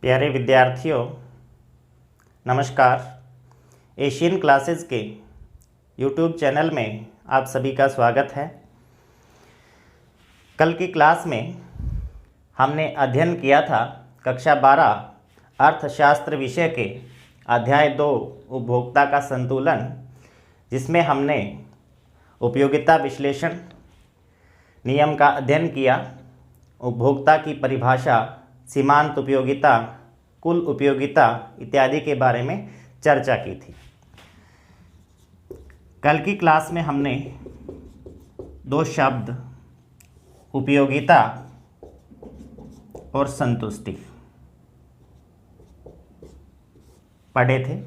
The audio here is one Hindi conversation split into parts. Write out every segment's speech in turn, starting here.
प्यारे विद्यार्थियों, नमस्कार। एशियन क्लासेस के यूट्यूब चैनल में आप सभी का स्वागत है। कल की क्लास में हमने अध्ययन किया था कक्षा 12 अर्थशास्त्र विषय के अध्याय 2 उपभोक्ता का संतुलन, जिसमें हमने उपयोगिता विश्लेषण नियम का अध्ययन किया, उपभोक्ता की परिभाषा, सीमांत उपयोगिता, कुल उपयोगिता इत्यादि के बारे में चर्चा की थी। कल की क्लास में हमने दो शब्द उपयोगिता और संतुष्टि पढ़े थे।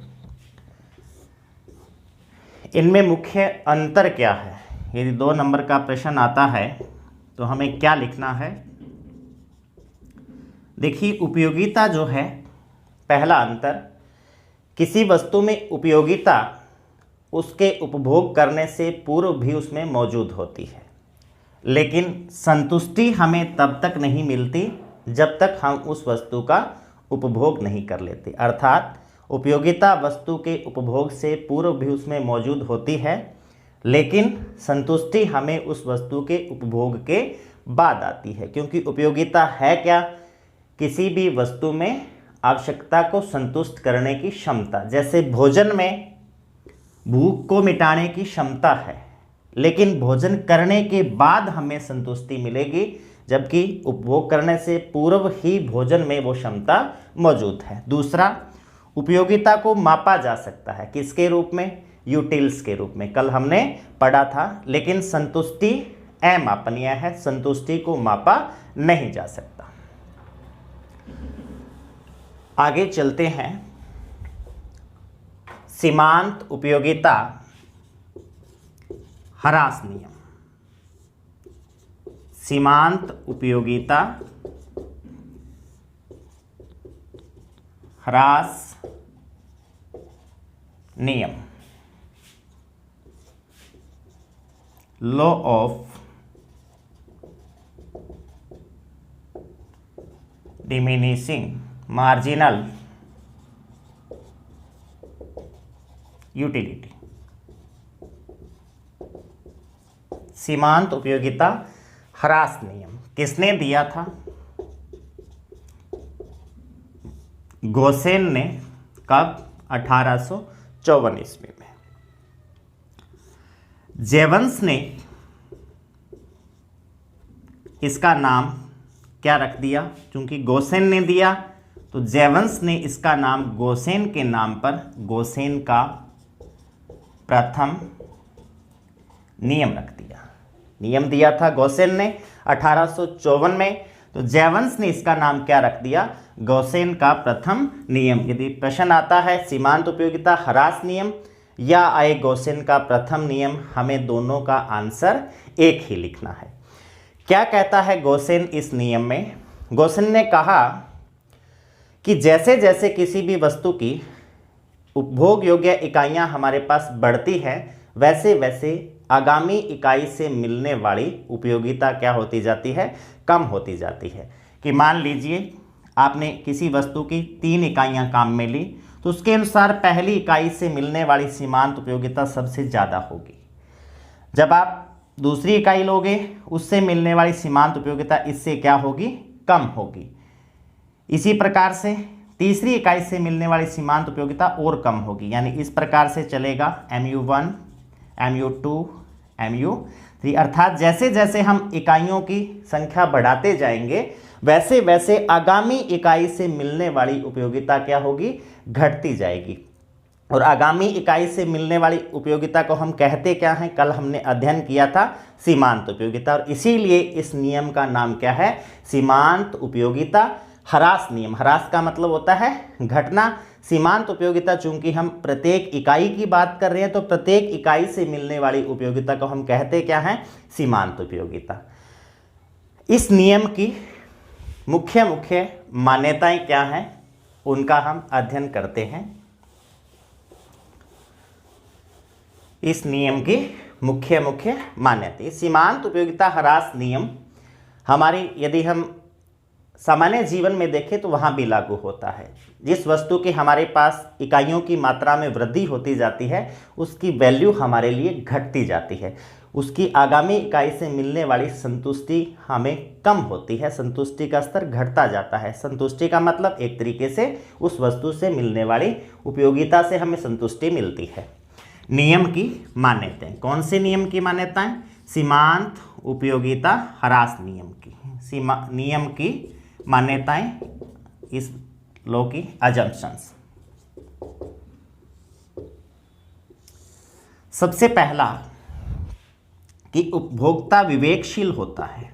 इनमें मुख्य अंतर क्या है? यदि 2 नंबर का प्रश्न आता है तो हमें क्या लिखना है? देखिए, उपयोगिता जो है, पहला अंतर, किसी वस्तु में उपयोगिता उसके उपभोग करने से पूर्व भी उसमें मौजूद होती है, लेकिन संतुष्टि हमें तब तक नहीं मिलती जब तक हम उस वस्तु का उपभोग नहीं कर लेते। अर्थात उपयोगिता वस्तु के उपभोग से पूर्व भी उसमें मौजूद होती है, लेकिन संतुष्टि हमें उस वस्तु के उपभोग के बाद आती है। क्योंकि उपयोगिता है क्या? किसी भी वस्तु में आवश्यकता को संतुष्ट करने की क्षमता। जैसे भोजन में भूख को मिटाने की क्षमता है, लेकिन भोजन करने के बाद हमें संतुष्टि मिलेगी, जबकि उपभोग करने से पूर्व ही भोजन में वो क्षमता मौजूद है। दूसरा, उपयोगिता को मापा जा सकता है। किसके रूप में? यूटिल्स के रूप में, कल हमने पढ़ा था। लेकिन संतुष्टि अमापनीय है, संतुष्टि को मापा नहीं जा सकता। आगे चलते हैं। सीमांत उपयोगिता ह्रास नियम। सीमांत उपयोगिता ह्रास नियम, law of diminishing marginal utility. सीमांत उपयोगिता ह्रास नियम किसने दिया था? गोसेन ने। कब? 1854 ईस्वी में। जेवंस ने इसका नाम क्या रख दिया? क्योंकि गोसेन ने दिया तो जेवंस ने इसका नाम गोसेन के नाम पर गोसेन का प्रथम नियम रख दिया। नियम दिया था गोसेन ने 1854 में, तो जेवंस ने इसका नाम क्या रख दिया? गोसेन का प्रथम नियम। यदि प्रश्न आता है सीमांत उपयोगिता ह्रास नियम या आए गोसेन का प्रथम नियम, हमें दोनों का आंसर एक ही लिखना है। क्या कहता है गोसेन इस नियम में? गोसेन ने कहा कि जैसे जैसे किसी भी वस्तु की उपभोग योग्य इकाइयां हमारे पास बढ़ती है, वैसे वैसे आगामी इकाई से मिलने वाली उपयोगिता क्या होती जाती है? कम होती जाती है। कि मान लीजिए आपने किसी वस्तु की 3 इकाइयां काम में ली, तो उसके अनुसार पहली इकाई से मिलने वाली सीमांत उपयोगिता सबसे ज़्यादा होगी। जब आप दूसरी इकाई लोगे, उससे मिलने वाली सीमांत उपयोगिता इससे क्या होगी? कम होगी। इसी प्रकार से तीसरी इकाई से मिलने वाली सीमांत उपयोगिता और कम होगी। यानी इस प्रकार से चलेगा MU1, MU2, MU3। अर्थात जैसे जैसे हम इकाइयों की संख्या बढ़ाते जाएंगे, वैसे वैसे आगामी इकाई से मिलने वाली उपयोगिता क्या होगी? घटती जाएगी। और आगामी इकाई से मिलने वाली उपयोगिता को हम कहते क्या हैं? कल हमने अध्ययन किया था सीमांत उपयोगिता, और इसीलिए इस नियम का नाम क्या है? सीमांत उपयोगिता ह्रास नियम। ह्रास का मतलब होता है घटना। सीमांत उपयोगिता, चूंकि हम प्रत्येक इकाई की बात कर रहे हैं, तो प्रत्येक इकाई से मिलने वाली उपयोगिता को हम कहते क्या हैं? सीमांत उपयोगिता। इस नियम की मुख्य मुख्य मान्यताएं क्या हैं, उनका हम अध्ययन करते हैं। इस नियम की मुख्य मुख्य मान्यता। सीमांत उपयोगिता ह्रास नियम हमारी, यदि हम सामान्य जीवन में देखें तो वहाँ भी लागू होता है। जिस वस्तु की हमारे पास इकाइयों की मात्रा में वृद्धि होती जाती है उसकी वैल्यू हमारे लिए घटती जाती है, उसकी आगामी इकाई से मिलने वाली संतुष्टि हमें कम होती है, संतुष्टि का स्तर घटता जाता है। संतुष्टि का मतलब एक तरीके से उस वस्तु से मिलने वाली उपयोगिता से हमें संतुष्टि मिलती है। नियम की मान्यताएं, कौन से नियम की मान्यताएं? सीमांत उपयोगिता ह्रास नियम की, नियम की मान्यताएं, इस लॉ की अजम्पशंस। सबसे पहला कि उपभोक्ता विवेकशील होता है।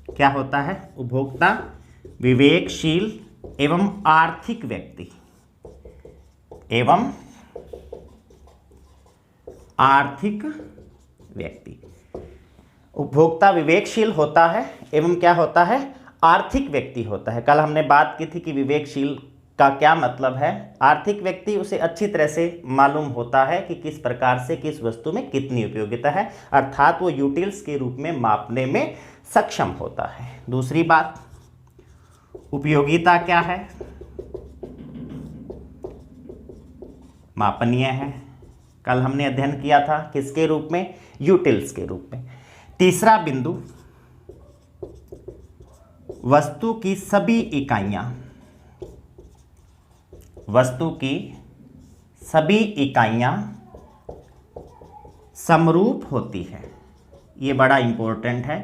क्या होता है? उपभोक्ता विवेकशील एवं आर्थिक व्यक्ति, एवं आर्थिक व्यक्ति। उपभोक्ता विवेकशील होता है एवं क्या होता है? आर्थिक व्यक्ति होता है। कल हमने बात की थी कि विवेकशील का क्या मतलब है। आर्थिक व्यक्ति, उसे अच्छी तरह से मालूम होता है कि किस प्रकार से किस वस्तु में कितनी उपयोगिता है, अर्थात वो यूटिल्स के रूप में मापने में सक्षम होता है। दूसरी बात, उपयोगिता क्या है? मापनीय है। कल हमने अध्ययन किया था किसके रूप में? यूटिल्स के रूप में। तीसरा बिंदु, वस्तु की सभी इकाइयां, वस्तु की सभी इकाइयां समरूप होती है। ये बड़ा इंपॉर्टेंट है।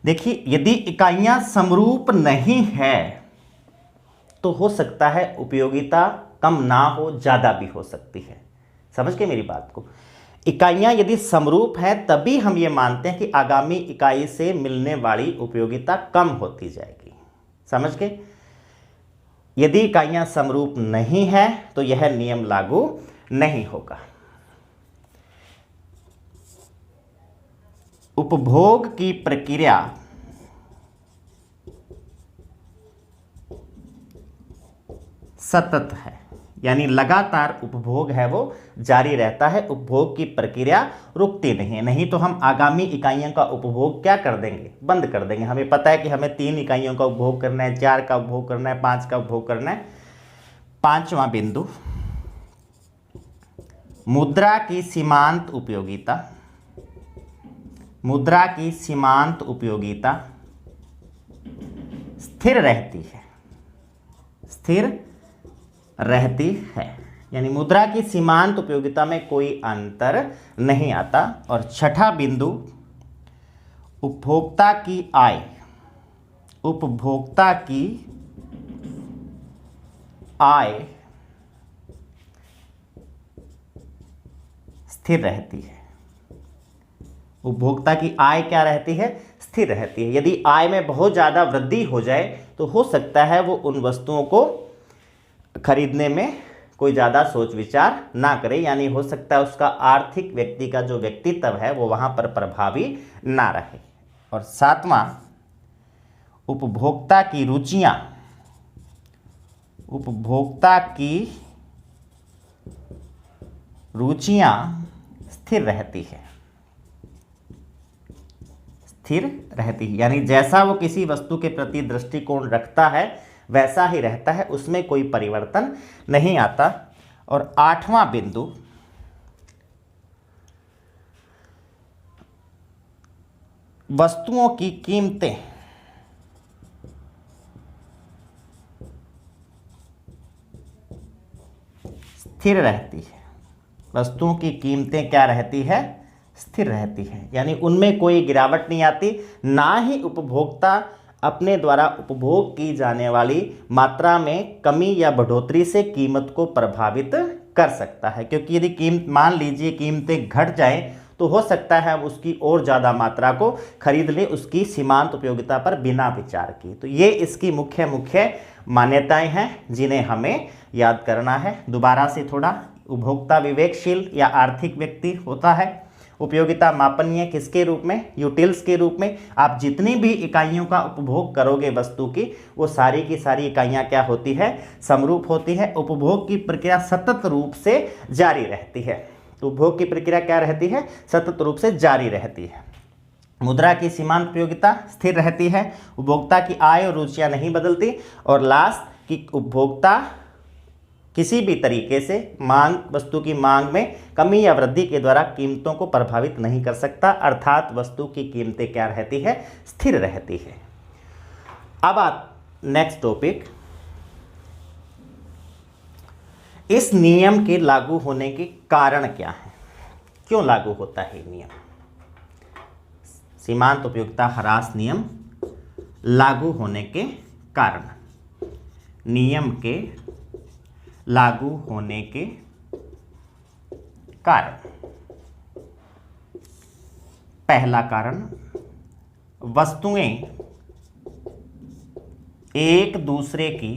देखिए, यदि इकाइयां समरूप नहीं है तो हो सकता है उपयोगिता कम ना हो, ज़्यादा भी हो सकती है। समझ गए मेरी बात को? इकाइयां यदि समरूप है तभी हम ये मानते हैं कि आगामी इकाई से मिलने वाली उपयोगिता कम होती जाएगी। समझ गए? यदि इकाइयां समरूप नहीं है तो यह नियम लागू नहीं होगा। उपभोग की प्रक्रिया सतत है, यानी लगातार उपभोग है वो जारी रहता है। उपभोग की प्रक्रिया रुकती नहीं है, नहीं तो हम आगामी इकाइयों का उपभोग क्या कर देंगे? बंद कर देंगे। हमें पता है कि हमें 3 इकाइयों का उपभोग करना है, 4 का उपभोग करना है, 5 का उपभोग करना है। पांचवा बिंदु, मुद्रा की सीमांत उपयोगिता। मुद्रा की सीमांत उपयोगिता स्थिर रहती है, स्थिर रहती है, यानी मुद्रा की सीमांत उपयोगिता में कोई अंतर नहीं आता। और छठा बिंदु, उपभोक्ता की आय, उपभोक्ता की आय स्थिर रहती है। उपभोक्ता की आय क्या रहती है? स्थिर रहती है। यदि आय में बहुत ज़्यादा वृद्धि हो जाए तो हो सकता है वो उन वस्तुओं को खरीदने में कोई ज़्यादा सोच विचार ना करे, यानी हो सकता है उसका आर्थिक व्यक्ति का जो व्यक्तित्व है वो वहाँ पर प्रभावी ना रहे। और सातवां, उपभोक्ता की रुचियाँ, उपभोक्ता की रुचियाँ स्थिर रहती है, स्थिर रहती है, यानी जैसा वो किसी वस्तु के प्रति दृष्टिकोण रखता है वैसा ही रहता है, उसमें कोई परिवर्तन नहीं आता। और आठवां बिंदु, वस्तुओं की कीमतें स्थिर रहती है। वस्तुओं की कीमतें क्या रहती है? स्थिर रहती है, यानी उनमें कोई गिरावट नहीं आती, ना ही उपभोक्ता अपने द्वारा उपभोग की जाने वाली मात्रा में कमी या बढ़ोतरी से कीमत को प्रभावित कर सकता है। क्योंकि यदि कीमत, मान लीजिए कीमतें घट जाएं तो हो सकता है हम उसकी और ज़्यादा मात्रा को खरीद लें उसकी सीमांत उपयोगिता पर बिना विचार की। तो ये इसकी मुख्य मुख्य मान्यताएं हैं जिन्हें हमें याद करना है। दोबारा से थोड़ा, उपभोक्ता विवेकशील या आर्थिक व्यक्ति होता है। उपयोगिता मापनीय किसके रूप में? यूटिल्स के रूप में। आप जितनी भी इकाइयों का उपभोग करोगे वस्तु की, वो सारी की सारी इकाइयाँ क्या होती है? समरूप होती है। उपभोग की प्रक्रिया सतत रूप से जारी रहती है। तो उपभोग की प्रक्रिया क्या रहती है? सतत रूप से जारी रहती है। मुद्रा की सीमांत उपयोगिता स्थिर रहती है, उपभोक्ता की आय और रुचियां नहीं बदलती, और लास्ट कि उपभोक्ता किसी भी तरीके से वस्तु की मांग में कमी या वृद्धि के द्वारा कीमतों को प्रभावित नहीं कर सकता, अर्थात वस्तु की कीमतें क्या रहती है, स्थिर रहती है। अब नेक्स्ट टॉपिक, इस नियम के लागू होने के कारण क्या है, क्यों लागू होता है नियम। सीमांत उपयोगिता ह्रास नियम लागू होने के कारण, नियम के लागू होने के कारण। पहला कारण, वस्तुएं एक दूसरे की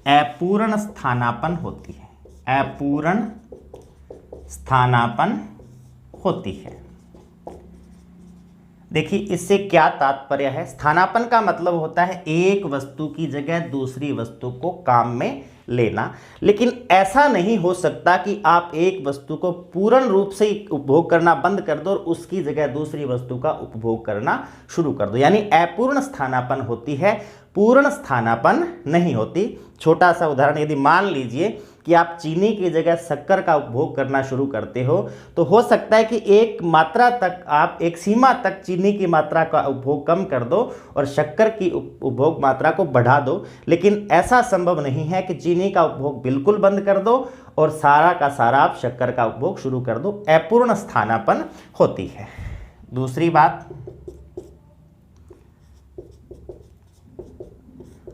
अपूर्ण स्थानापन्न होती है, अपूर्ण स्थानापन्न होती है। देखिए इससे क्या तात्पर्य है, स्थानापन्न का मतलब होता है एक वस्तु की जगह दूसरी वस्तु को काम में लेना, लेकिन ऐसा नहीं हो सकता कि आप एक वस्तु को पूर्ण रूप से उपभोग करना बंद कर दो और उसकी जगह दूसरी वस्तु का उपभोग करना शुरू कर दो, यानी अपूर्ण स्थानापन्न होती है, पूर्ण स्थानापन्न नहीं होती। छोटा सा उदाहरण, यदि मान लीजिए कि आप चीनी की जगह शक्कर का उपभोग करना शुरू करते हो, तो हो सकता है कि एक मात्रा तक आप एक सीमा तक चीनी की मात्रा का उपभोग कम कर दो और शक्कर की उपभोग मात्रा को बढ़ा दो, लेकिन ऐसा संभव नहीं है कि चीनी का उपभोग बिल्कुल बंद कर दो और सारा का सारा आप शक्कर का उपभोग शुरू कर दो, अपूर्ण स्थानापन्न होती है। दूसरी बात,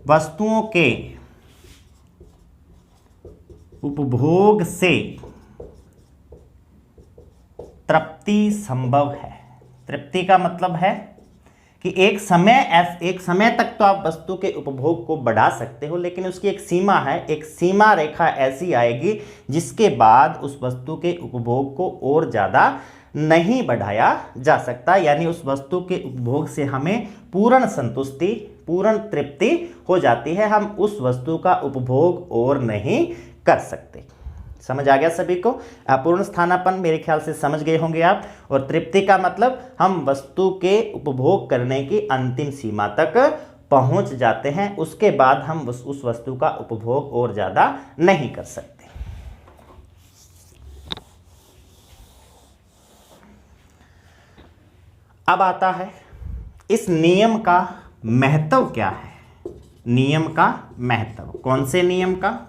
वस्तुओं के उपभोग से तृप्ति संभव है। तृप्ति का मतलब है कि एक समय तक तो आप वस्तु के उपभोग को बढ़ा सकते हो, लेकिन उसकी एक सीमा है, एक सीमा रेखा ऐसी आएगी जिसके बाद उस वस्तु के उपभोग को और ज़्यादा नहीं बढ़ाया जा सकता, यानी उस वस्तु के उपभोग से हमें पूर्ण संतुष्टि, पूर्ण तृप्ति हो जाती है, हम उस वस्तु का उपभोग और नहीं कर सकते। समझ आ गया सभी को। अपूर्ण स्थानापन्न मेरे ख्याल से समझ गए होंगे आप, और तृप्ति का मतलब हम वस्तु के उपभोग करने की अंतिम सीमा तक पहुंच जाते हैं, उसके बाद हम उस वस्तु का उपभोग और ज़्यादा नहीं कर सकते। अब आता है इस नियम का महत्व क्या है। नियम का महत्व, कौन से नियम का,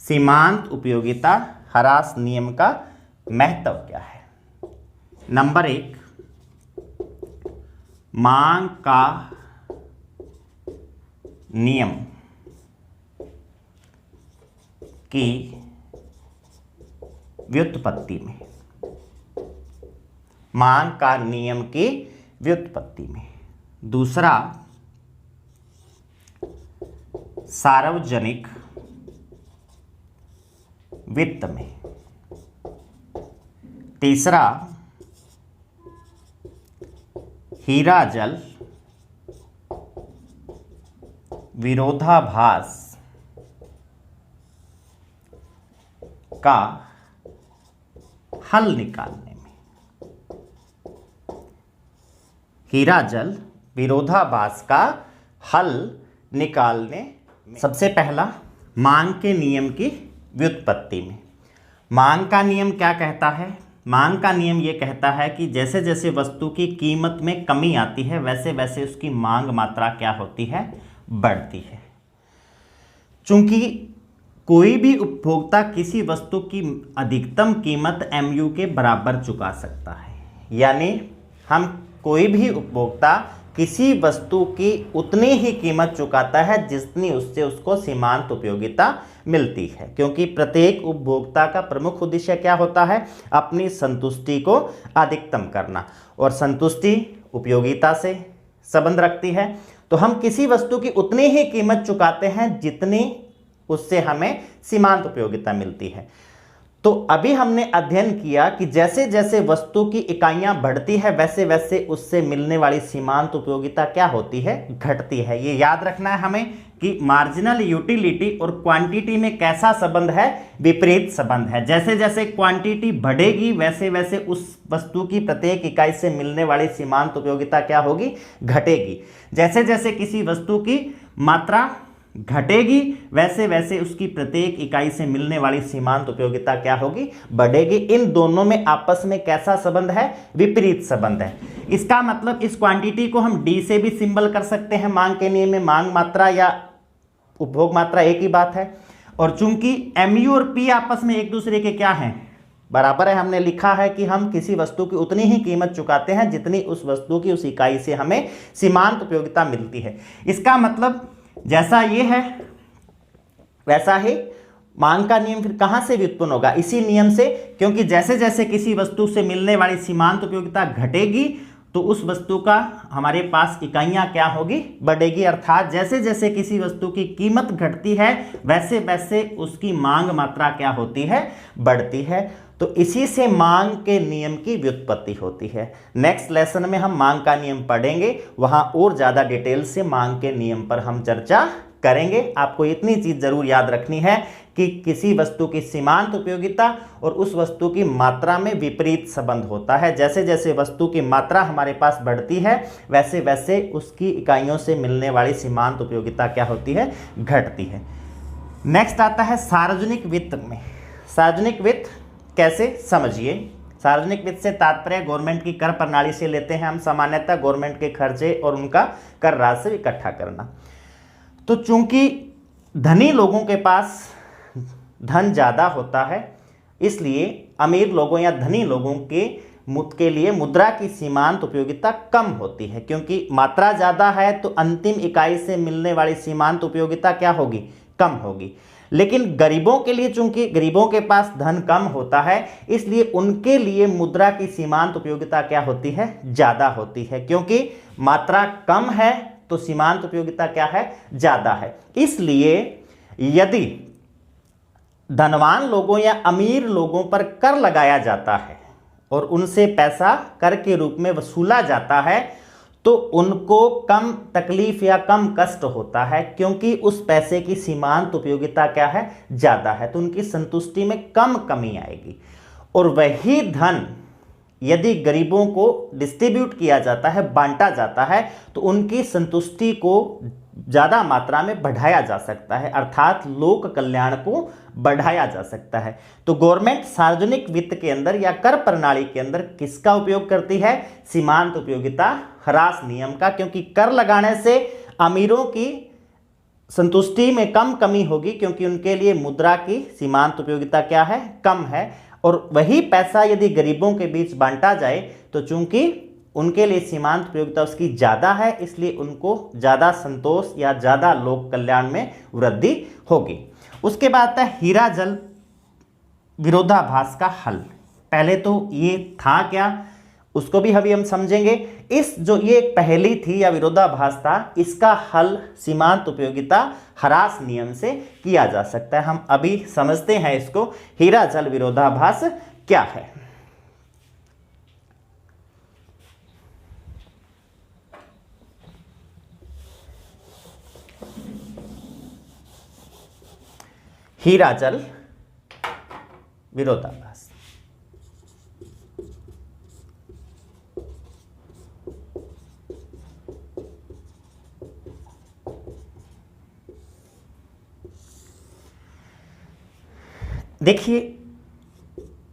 सीमांत उपयोगिता ह्रास नियम का महत्व क्या है। नंबर 1, मांग का नियम की व्युत्पत्ति में, मांग का नियम की व्युत्पत्ति में। दूसरा, सार्वजनिक वित्त में। तीसरा, हीरा जल विरोधाभास का हल निकालने में। हीरा जल विरोधाभास का हल निकालने में। सबसे पहला, मांग के नियम की व्युत्पत्ति में। मांग का नियम क्या कहता है? मांग का नियम ये कहता है कि जैसे जैसे वस्तु की कीमत में कमी आती है वैसे वैसे उसकी मांग मात्रा क्या होती है? बढ़ती है। चूंकि कोई भी उपभोक्ता किसी वस्तु की अधिकतम कीमत MU के बराबर चुका सकता है, यानी हम कोई भी उपभोक्ता किसी वस्तु की उतनी ही कीमत चुकाता है जितनी उससे उसको सीमांत उपयोगिता मिलती है, क्योंकि प्रत्येक उपभोक्ता का प्रमुख उद्देश्य क्या होता है? अपनी संतुष्टि को अधिकतम करना, और संतुष्टि उपयोगिता से संबंध रखती है। तो हम किसी वस्तु की उतनी ही कीमत चुकाते हैं जितनी उससे हमें सीमांत उपयोगिता मिलती है। तो अभी हमने अध्ययन किया कि जैसे जैसे वस्तु की इकाइयां बढ़ती है वैसे वैसे उससे मिलने वाली सीमांत उपयोगिता क्या होती है? घटती है। ये याद रखना है हमें कि मार्जिनल यूटिलिटी और क्वांटिटी में कैसा संबंध है, विपरीत संबंध है। जैसे जैसे क्वांटिटी बढ़ेगी वैसे वैसे उस वस्तु की प्रत्येक इकाई से मिलने वाली सीमांत उपयोगिता क्या होगी, घटेगी। जैसे जैसे किसी वस्तु की मात्रा घटेगी वैसे वैसे उसकी प्रत्येक इकाई से मिलने वाली सीमांत उपयोगिता क्या होगी, बढ़ेगी। इन दोनों में आपस में कैसा संबंध है, विपरीत संबंध है। इसका मतलब इस क्वांटिटी को हम डी से भी सिंबल कर सकते हैं मांग के नियम में, मांग मात्रा या उपभोग मात्रा एक ही बात है। और चूंकि mu और p आपस में एक दूसरे के क्या हैं, बराबर है, हमने लिखा है कि हम किसी वस्तु की उतनी ही कीमत चुकाते हैं जितनी उस वस्तु की उस इकाई से हमें सीमांत उपयोगिता मिलती है। इसका मतलब जैसा ये है वैसा ही मांग का नियम फिर कहां से व्युत्पन्न होगा, इसी नियम से, क्योंकि जैसे जैसे किसी वस्तु से मिलने वाली सीमांत उपयोगिता घटेगी तो उस वस्तु का हमारे पास इकाइयां क्या होगी, बढ़ेगी। अर्थात जैसे जैसे किसी वस्तु की कीमत घटती है वैसे वैसे उसकी मांग मात्रा क्या होती है, बढ़ती है। तो इसी से मांग के नियम की व्युत्पत्ति होती है। नेक्स्ट लेसन में हम मांग का नियम पढ़ेंगे, वहां और ज्यादा डिटेल से मांग के नियम पर हम चर्चा करेंगे। आपको इतनी चीज जरूर याद रखनी है कि किसी वस्तु की सीमांत उपयोगिता और उस वस्तु की मात्रा में विपरीत संबंध होता है। जैसे जैसे वस्तु की मात्रा हमारे पास बढ़ती है वैसे वैसे उसकी इकाइयों से मिलने वाली सीमांत उपयोगिता क्या होती है, घटती है। नेक्स्ट आता है सार्वजनिक वित्त में। सार्वजनिक वित्त कैसे, समझिए। सार्वजनिक वित्त से तात्पर्य गवर्नमेंट की कर प्रणाली से लेते हैं हम, सामान्यतः गवर्नमेंट के खर्चे और उनका कर राशि इकट्ठा करना। तो चूंकि धनी लोगों के पास धन ज़्यादा होता है इसलिए अमीर लोगों या धनी लोगों के लिए मुद्रा की सीमांत उपयोगिता कम होती है, क्योंकि मात्रा ज़्यादा है तो अंतिम इकाई से मिलने वाली सीमांत उपयोगिता क्या होगी, कम होगी। लेकिन गरीबों के लिए, चूंकि गरीबों के पास धन कम होता है इसलिए उनके लिए मुद्रा की सीमांत उपयोगिता क्या होती है, ज़्यादा होती है, क्योंकि मात्रा कम है तो सीमांत उपयोगिता क्या है, ज़्यादा है। इसलिए यदि धनवान लोगों या अमीर लोगों पर कर लगाया जाता है और उनसे पैसा कर के रूप में वसूला जाता है तो उनको कम तकलीफ या कम कष्ट होता है, क्योंकि उस पैसे की सीमांत उपयोगिता क्या है, ज़्यादा है, तो उनकी संतुष्टि में कम कमी आएगी। और वही धन यदि गरीबों को डिस्ट्रीब्यूट किया जाता है, बांटा जाता है, तो उनकी संतुष्टि को ज़्यादा मात्रा में बढ़ाया जा सकता है, अर्थात लोक कल्याण को बढ़ाया जा सकता है। तो गवर्नमेंट सार्वजनिक वित्त के अंदर या कर प्रणाली के अंदर किसका उपयोग करती है, सीमांत उपयोगिता ह्रास नियम का, क्योंकि कर लगाने से अमीरों की संतुष्टि में कम कमी होगी, क्योंकि उनके लिए मुद्रा की सीमांत उपयोगिता क्या है, कम है। और वही पैसा यदि गरीबों के बीच बांटा जाए तो चूंकि उनके लिए सीमांत उपयोगिता उसकी ज़्यादा है इसलिए उनको ज़्यादा संतोष या ज़्यादा लोक कल्याण में वृद्धि होगी। उसके बाद आता है हीरा जल विरोधाभास का हल। पहले तो ये था क्या, उसको भी अभी हम समझेंगे। इस जो ये एक पहेली थी या विरोधाभास था, इसका हल सीमांत उपयोगिता ह्रास नियम से किया जा सकता है। हम अभी समझते हैं इसको, हीरा जल विरोधाभास क्या है। हीरा जल विरोधाभास। देखिए,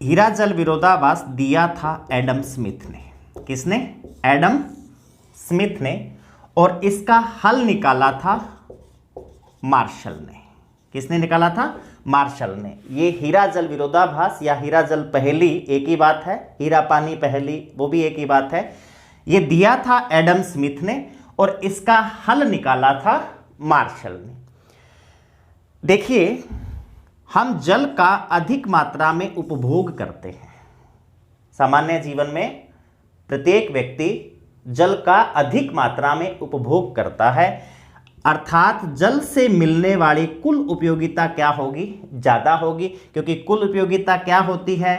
हीरा जल विरोधाभास दिया था एडम स्मिथ ने। किसने, एडम स्मिथ ने। और इसका हल निकाला था मार्शल ने। किसने निकाला था, मार्शल ने। ये हीरा जल विरोधाभास या हीरा जल पहेली एक ही बात है, हीरा पानी पहेली वो भी एक ही बात है। ये दिया था एडम स्मिथ ने और इसका हल निकाला था मार्शल ने। देखिए, हम जल का अधिक मात्रा में उपभोग करते हैं। सामान्य जीवन में प्रत्येक व्यक्ति जल का अधिक मात्रा में उपभोग करता है, अर्थात जल से मिलने वाली कुल उपयोगिता क्या होगी, ज़्यादा होगी। क्योंकि कुल उपयोगिता क्या होती है,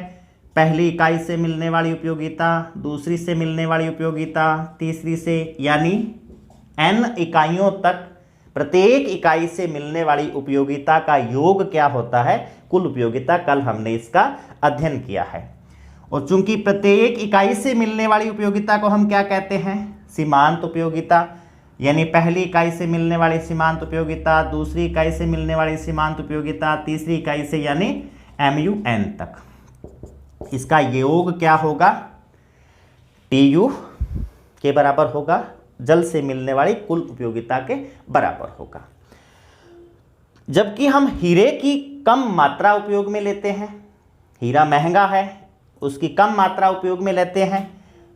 पहली इकाई से मिलने वाली उपयोगिता, दूसरी से मिलने वाली उपयोगिता, तीसरी से, यानी n इकाइयों तक प्रत्येक इकाई से मिलने वाली उपयोगिता का योग क्या होता है, कुल उपयोगिता। कल हमने इसका अध्ययन किया है। और चूंकि प्रत्येक इकाई से मिलने वाली उपयोगिता को हम क्या कहते हैं, सीमांत उपयोगिता। यानी पहली इकाई से मिलने वाली सीमांत उपयोगिता, दूसरी इकाई से मिलने वाली सीमांत उपयोगिता, तीसरी इकाई से यानी MUN तक। इसका योग क्या होगा, TU के बराबर होगा, जल से मिलने वाली कुल उपयोगिता के बराबर होगा। जबकि हम हीरे की कम मात्रा उपयोग में लेते हैं, हीरा महंगा है, उसकी कम मात्रा उपयोग में लेते हैं,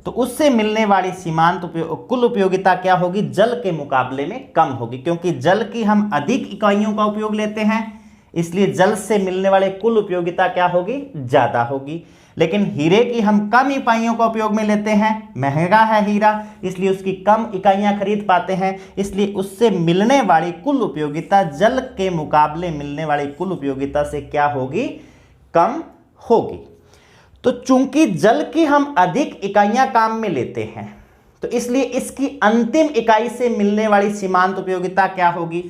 तो उससे मिलने वाली सीमांत कुल उपयोगिता क्या होगी, जल के मुकाबले में कम होगी। क्योंकि जल की हम अधिक इकाइयों का उपयोग लेते हैं, इसलिए जल से मिलने वाले कुल उपयोगिता क्या होगी, ज़्यादा होगी। लेकिन हीरे की हम कम इकाइयों का उपयोग में लेते हैं, महंगा है हीरा, इसलिए उसकी कम इकाइयां खरीद पाते हैं, इसलिए उससे मिलने वाली कुल उपयोगिता जल के मुकाबले मिलने वाली कुल उपयोगिता से क्या होगी, कम होगी। तो चूंकि जल की हम अधिक इकाइयां काम में लेते हैं, तो इसलिए इसकी अंतिम इकाई से मिलने वाली सीमांत उपयोगिता क्या होगी,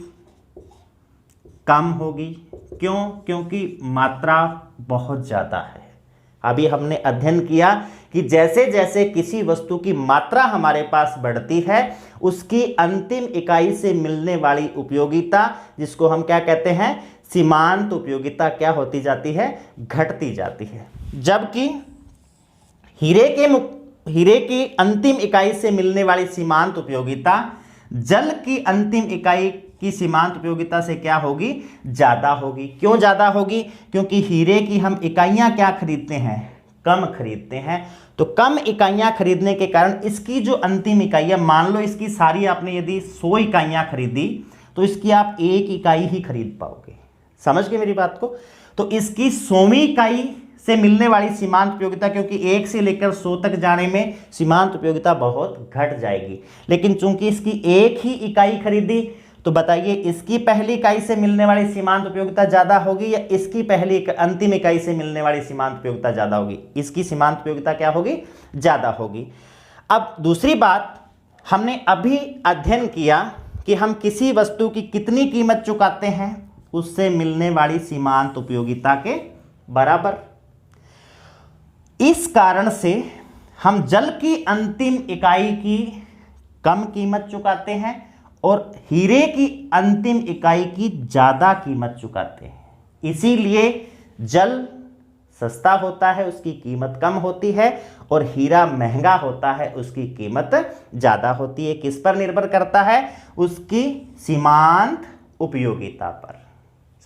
कम होगी। क्यों, क्योंकि मात्रा बहुत ज़्यादा है। अभी हमने अध्ययन किया कि जैसे जैसे किसी वस्तु की मात्रा हमारे पास बढ़ती है, उसकी अंतिम इकाई से मिलने वाली उपयोगिता, जिसको हम क्या कहते हैं, सीमांत उपयोगिता, क्या होती जाती है, घटती जाती है। जबकि हीरे की अंतिम इकाई से मिलने वाली सीमांत उपयोगिता जल की अंतिम इकाई की सीमांत उपयोगिता से क्या होगी, ज़्यादा होगी। क्यों ज़्यादा होगी, क्योंकि हीरे की हम इकाइयाँ क्या खरीदते हैं, कम खरीदते हैं। तो कम इकाइयाँ खरीदने के कारण इसकी जो अंतिम इकाई है, मान लो इसकी सारी आपने यदि 100 इकाइयाँ खरीदी, तो इसकी आप 1 इकाई ही खरीद पाओगे। समझ गए मेरी बात को। तो इसकी 100वीं इकाई से मिलने वाली सीमांत उपयोगिता, क्योंकि 1 से लेकर 100 तक जाने में सीमांत उपयोगिता बहुत घट जाएगी। लेकिन चूंकि इसकी 1 ही इकाई खरीदी, तो बताइए इसकी पहली इकाई से मिलने वाली सीमांत उपयोगिता ज़्यादा होगी या इसकी पहली अंतिम इकाई से मिलने वाली सीमांत उपयोगिता ज़्यादा होगी? इसकी सीमांत उपयोगिता क्या होगी, ज़्यादा होगी। अब दूसरी बात, हमने अभी अध्ययन किया कि हम किसी वस्तु की कितनी कीमत चुकाते हैं, उससे मिलने वाली सीमांत उपयोगिता के बराबर। इस कारण से हम जल की अंतिम इकाई की कम कीमत चुकाते हैं और हीरे की अंतिम इकाई की ज़्यादा कीमत चुकाते हैं। इसीलिए जल सस्ता होता है, उसकी कीमत कम होती है, और हीरा महंगा होता है, उसकी कीमत ज़्यादा होती है। किस पर निर्भर करता है, उसकी सीमांत उपयोगिता पर।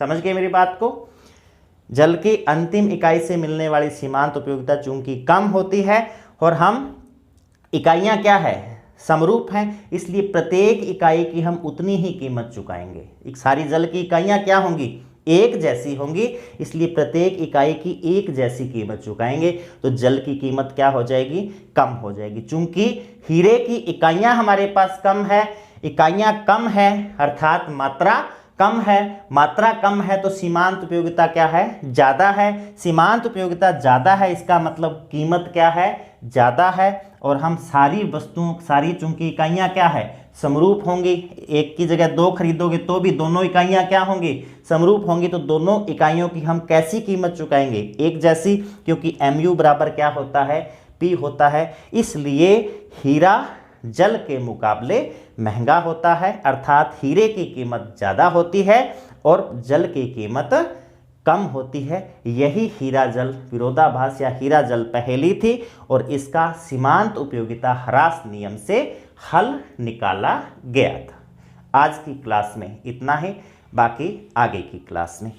समझ गए मेरी बात को। जल की अंतिम इकाई से मिलने वाली सीमांत उपयोगिता चूंकि कम होती है और हम इकाइयाँ क्या है, समरूप हैं, इसलिए प्रत्येक इकाई की हम उतनी ही कीमत चुकाएंगे। एक सारी जल की इकाइयाँ क्या होंगी, एक जैसी होंगी, इसलिए प्रत्येक इकाई की एक जैसी कीमत चुकाएंगे। तो जल की कीमत क्या हो जाएगी, कम हो जाएगी। चूंकि हीरे की इकाइयाँ हमारे पास कम है, इकाइयाँ कम है अर्थात मात्रा कम है, मात्रा कम है, तो सीमांत उपयोगिता क्या है, ज़्यादा है। सीमांत उपयोगिता ज़्यादा है, इसका मतलब कीमत क्या है, ज़्यादा है। और हम सारी चूंकि इकाइयाँ क्या है, समरूप होंगी। एक की जगह 2 खरीदोगे तो भी दोनों इकाइयाँ क्या होंगी, समरूप होंगी। तो दोनों इकाइयों की हम कैसी कीमत चुकाएंगे, एक जैसी, क्योंकि MU बराबर क्या होता है, P होता है। इसलिए हीरा जल के मुकाबले महंगा होता है, अर्थात हीरे की कीमत ज़्यादा होती है और जल की कीमत कम होती है। यही हीरा जल विरोधाभास या हीरा जल पहेली थी और इसका सीमांत उपयोगिता ह्रास नियम से हल निकाला गया था। आज की क्लास में इतना ही, बाकी आगे की क्लास में।